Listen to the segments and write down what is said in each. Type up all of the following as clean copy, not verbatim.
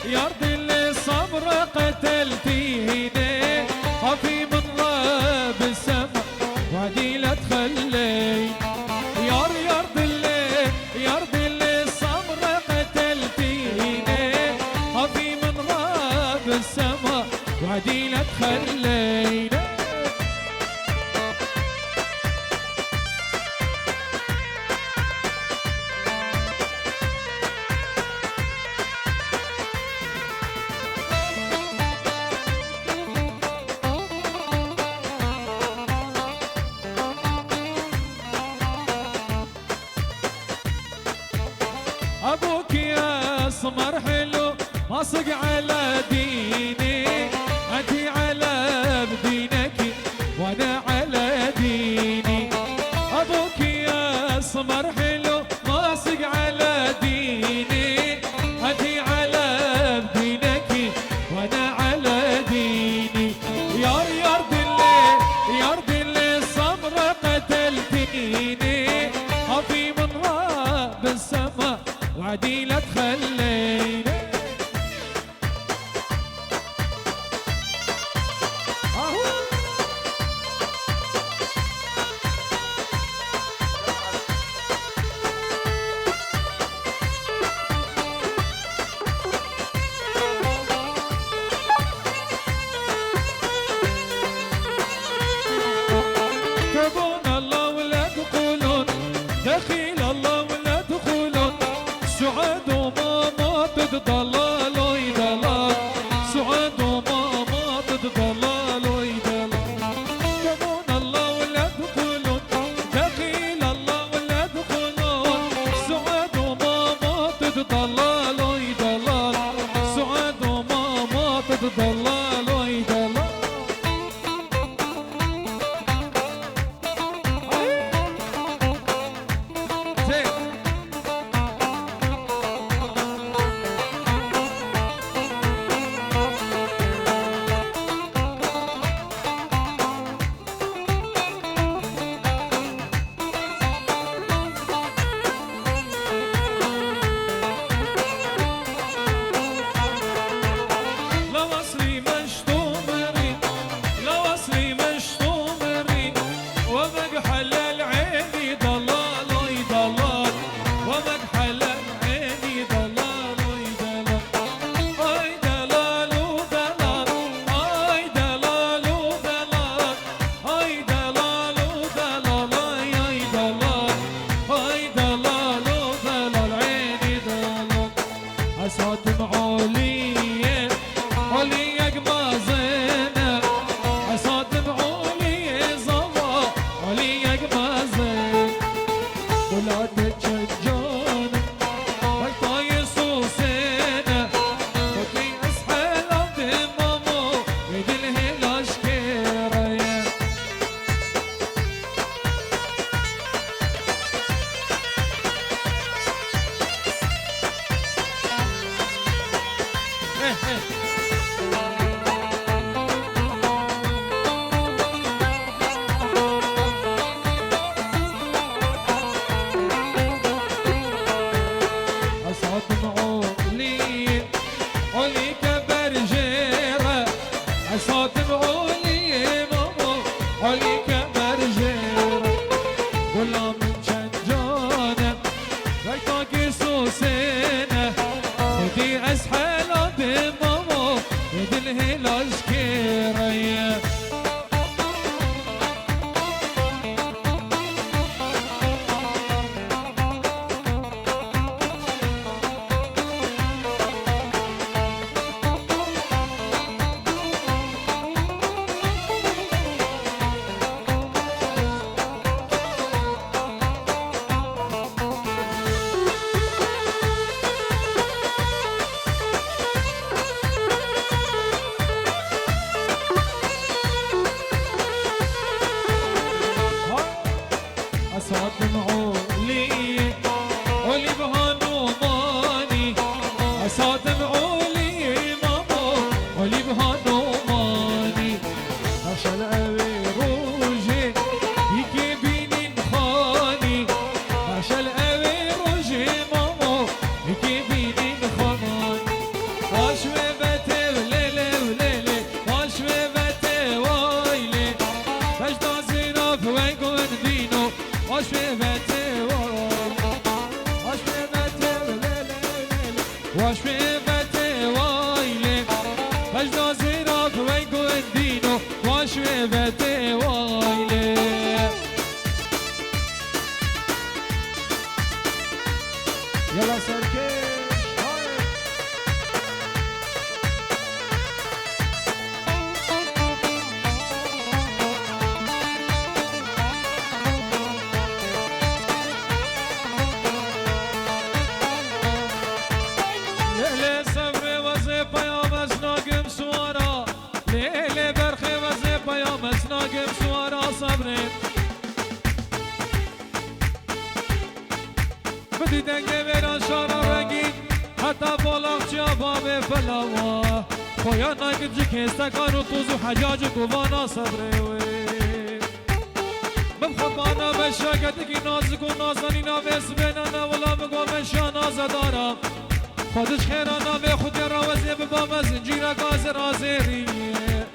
يرضي اللي صبر قتلتيني خافي من رب السما وعدي لا تخلي يرضي اللي صبر قتلتيني خافي من رب السما وعدي لا تخلي أبوك يا سمر حلو ماسق على ديني أنت على بدينك وأنا على ديني أبوك يا سمر حلو ماسق على ديني أنت على بدينك وأنا على ديني يرضي اللي صبر قتلتيني خافي من رب السما وعدي لا تخلينا تبون الله ولا تقولون دخيل الله ولا تقولون سعاد وما تقدر علی که برجر گلا من چند جانم وقتا که سوسنه خودی از حالا به ماما دل هلاش کریه أسعد معولي علي بهانوماني أسعد معولي ماما علي بهانوماني عشان أبي روجي يكي بيني خاني عشان أبي روجي ماما يكي بيني خاني واش ببتي وليلي وليلي واش ببتي وايلي باش تازينا في وين دينو واش ببتي واش ببتي وليلي واش ببتي وايلي باش تازينا في وين دينو واش ببتي وايلي يلا سركيش ليلي صبري وظيفة يا مسناقم سوارا ليلي برخي وظيفة يا مسناقم سوارا صبري بدي دنگه میرا شارا رنگین حتی بالاخ چیا باب فلاوا خویا ناگم جی کستکان و توز و حجاج گوانا صبري ببخد بانا بشاگتی که نازک و نازانی ناویس بینانا ولا بگو منشا نازدارم خودش خیرانا به خود راوزی به بام زنجیره گاز رازیریه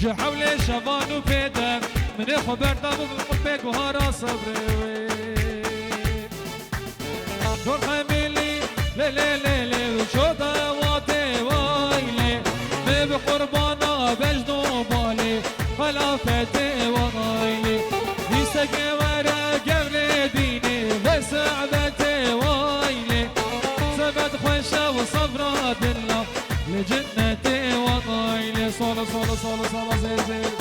جه حول شوان و پیدم من خبر دام بگو هارا صبره دور خمیلی لیلی لیلی شده واتی وایلی می به قربانا بجدو بالی خلافتی وایلی دیسته که وره گولی دینی و سعبتی وایلی سبت خوشه و صبرات الله لجنتي وطايلي صولة صولة صولة صولة زين زين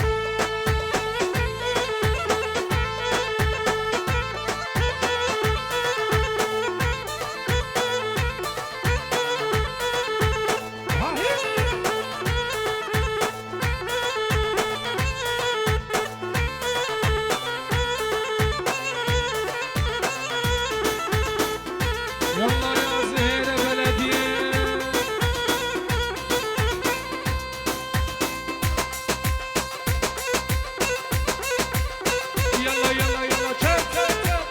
يلا يا زين بلدي يلا يلا يلا تشب تشب تشب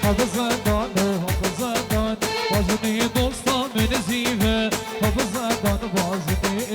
حافظ زدان وزنی دوستا من زیوه حافظ زدان وزنی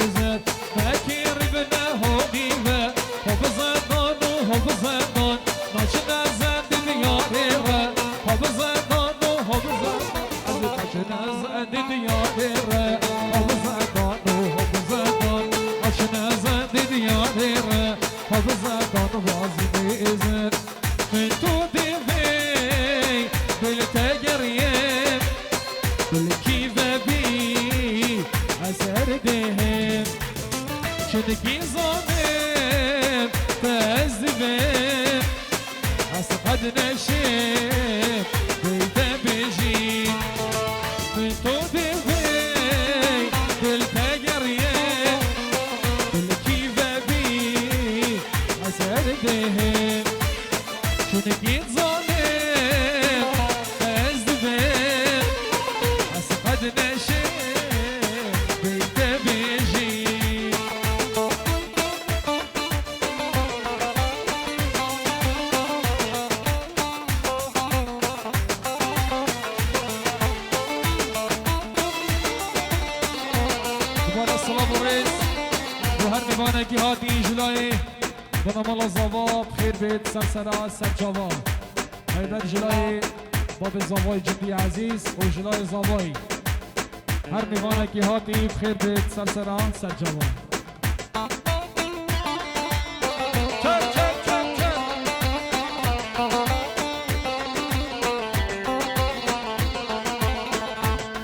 دهم شدكي ظالم فازدبم أسقد نشم بيدا بجي من طوبي بي بالتقرية بالكيفة بي أسر دهم شدكي ظالم فازدبم أسقد نشم بيدا بجي السلام الرئيس وهر میوانگی هاتی جلای بنام الله زواب خیر بید سرسرا سرجاوا حیدر جلای باب زوای جدی عزیز و جلای زوای هر میوانگی هاتی خیر بید سرسرا سرجاوا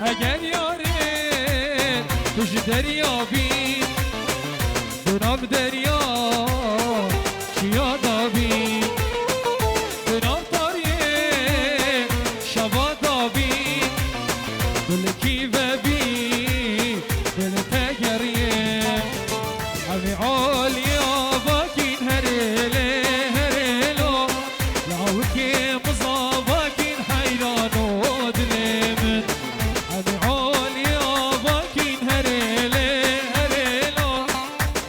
اگر یاری توش دریا بی دونام دریا چیا دابی دونام تاریه شبا دابی دلکی و بی دل تگریه همی عالیا باکین هرله هرلو لاوکی مصاباکین حیرانو دلمن همی عالیا باکین هرله هرلو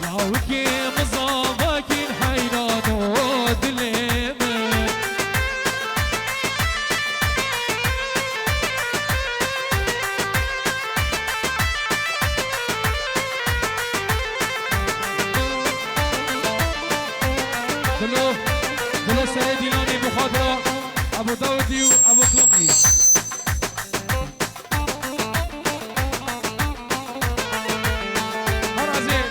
لاوکی مصاباکین حیرانو دلمن بلو سعید ایلانی بخاطر ابو داودی و ابو تومی هر از این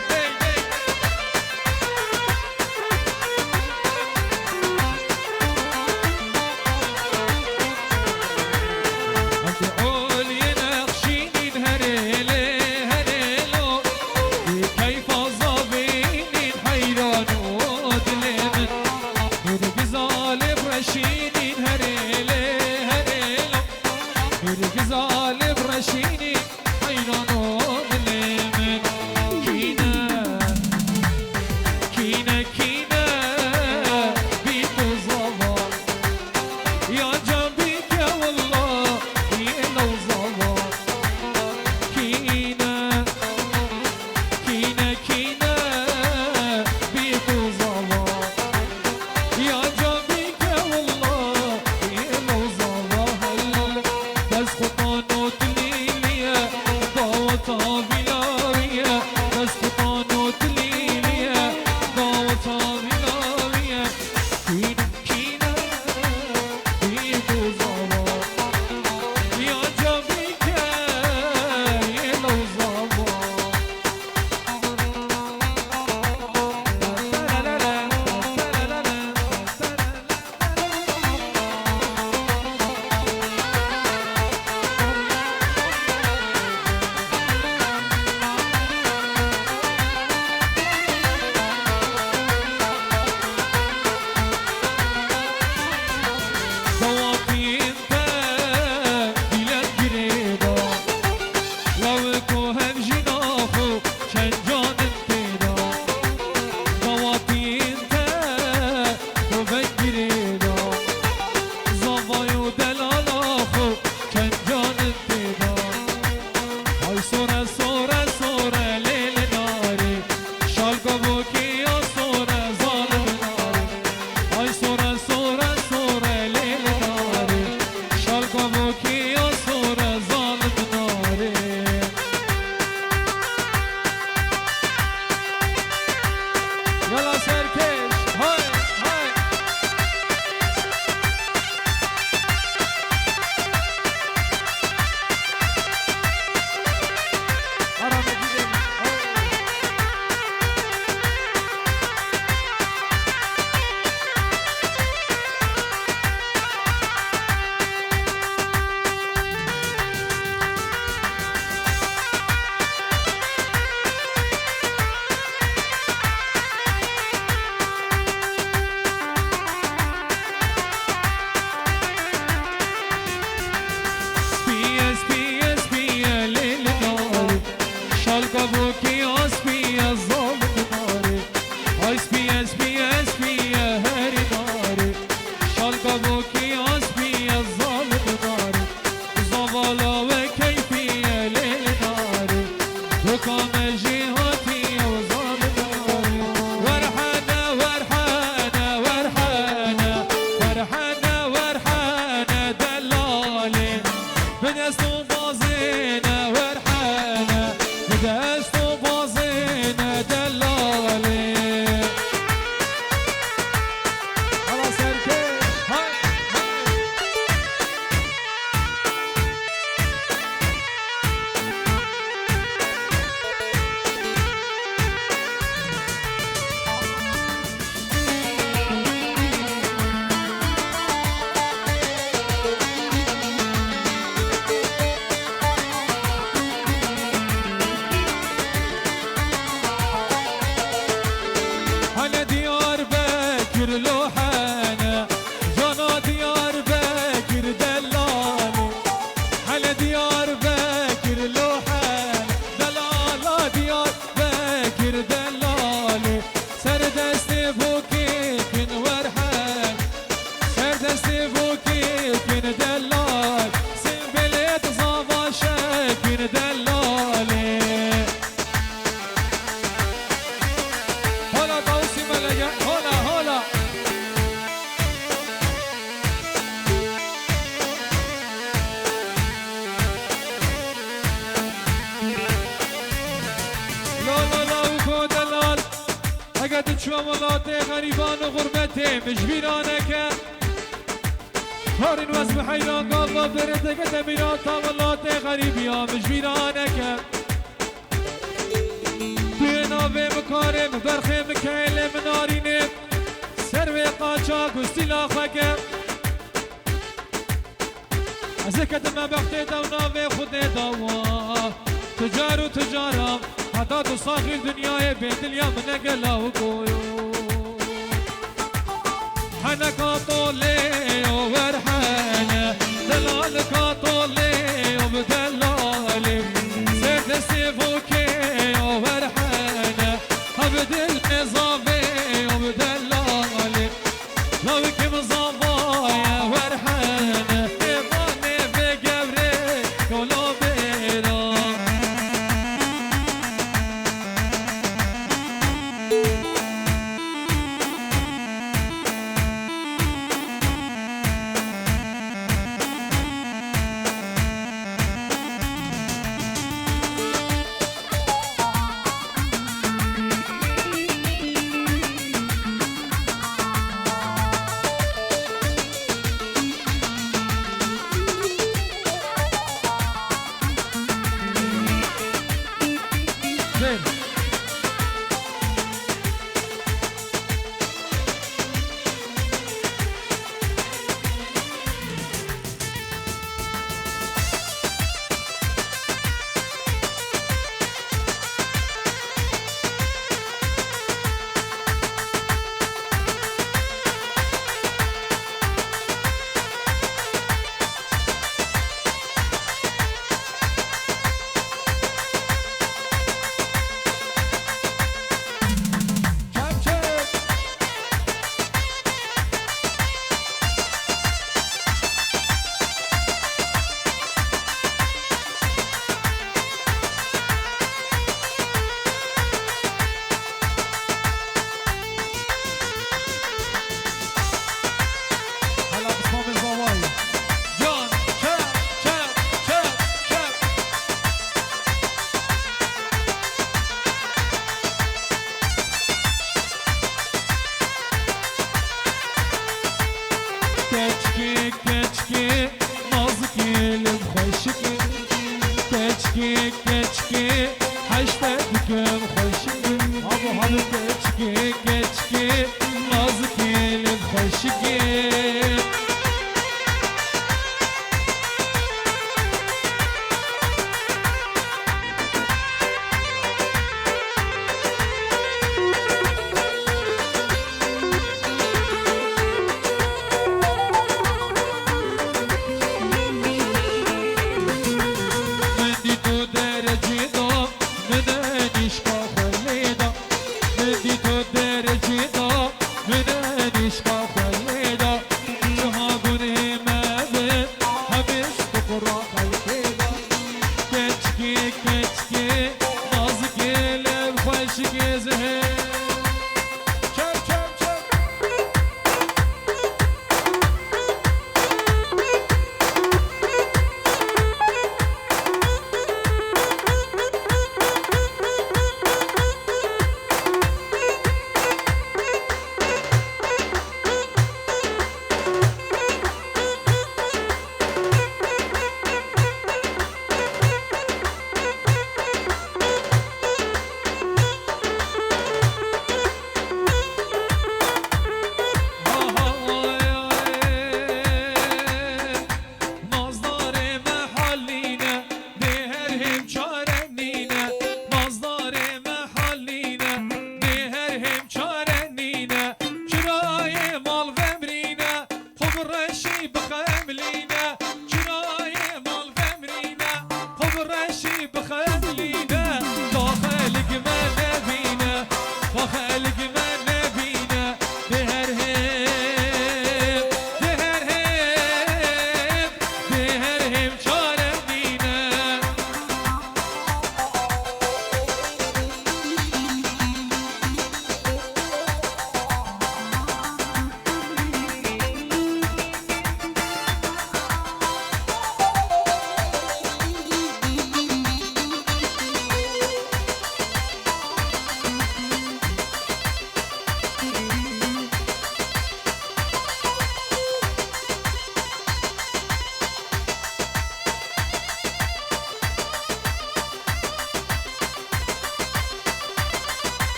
انت عولی نقشینین هرله هرلو کیف آزابینین حیرانو دلمن میرگی ظالم رشینین هرله هرلو میرگی ظالم رشینین حیرانو دلمن کینه کینه بی تو زوار یا جنبی که والله یه لو زوار کینه بی تو زوار یا جنبی که والله یه لو زوار دست خطانو تلیلیه داوتا بیلاویه دست خطانو تلیلیه داوتا بیلاویه کینه بی تو زوار یا جنبی که یه لو زوار کبوکی آسپی از ظالم داره آسپی اسپی اسپی هری داره شال کبوکی آسپی از ظالم داره زوالا و کیفی لیل داره حکام جهاتی و ظالم داره ورحانه ورحانه ورحانه ورحانه ورحانه دلاله به دست و بازینه ورحانه به دست و بازینه دلاله حالا سرکش های هلا ديار بكر لوحانه جانا ديار بكر دلالي هلا ديار بكر لوحانه دلالا ديار بكر دلالي سر دستي بوكي كن ورحان سر دستي بوكي كن دلال سنبلت صافا شكن دلالي هلا توسي ملقا هلا هلا لا لا لا وكو دلال اقد تشواملاتي غريبان وغربتي مش بيرانك هارين واسم حيران قلبا برتك تميران طاولاتي غريبيا مش بيرانك بينا بمكارم برخم كيلم نارينم سروي قاچاق واستلاخك ازكت ما بختي دونا في خدي دوا تجار وتجارة حتى تصاغي الدنيا بيت اليوم نقلا وقويو حنك طولي وورحانة دلالك طولي وبدلالي سيد السيفوكي وورحانة بدل نظامي وبدلالي لو كم صبايا ورحانة إيماني بقبري كلو بيرا زين من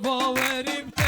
باوریم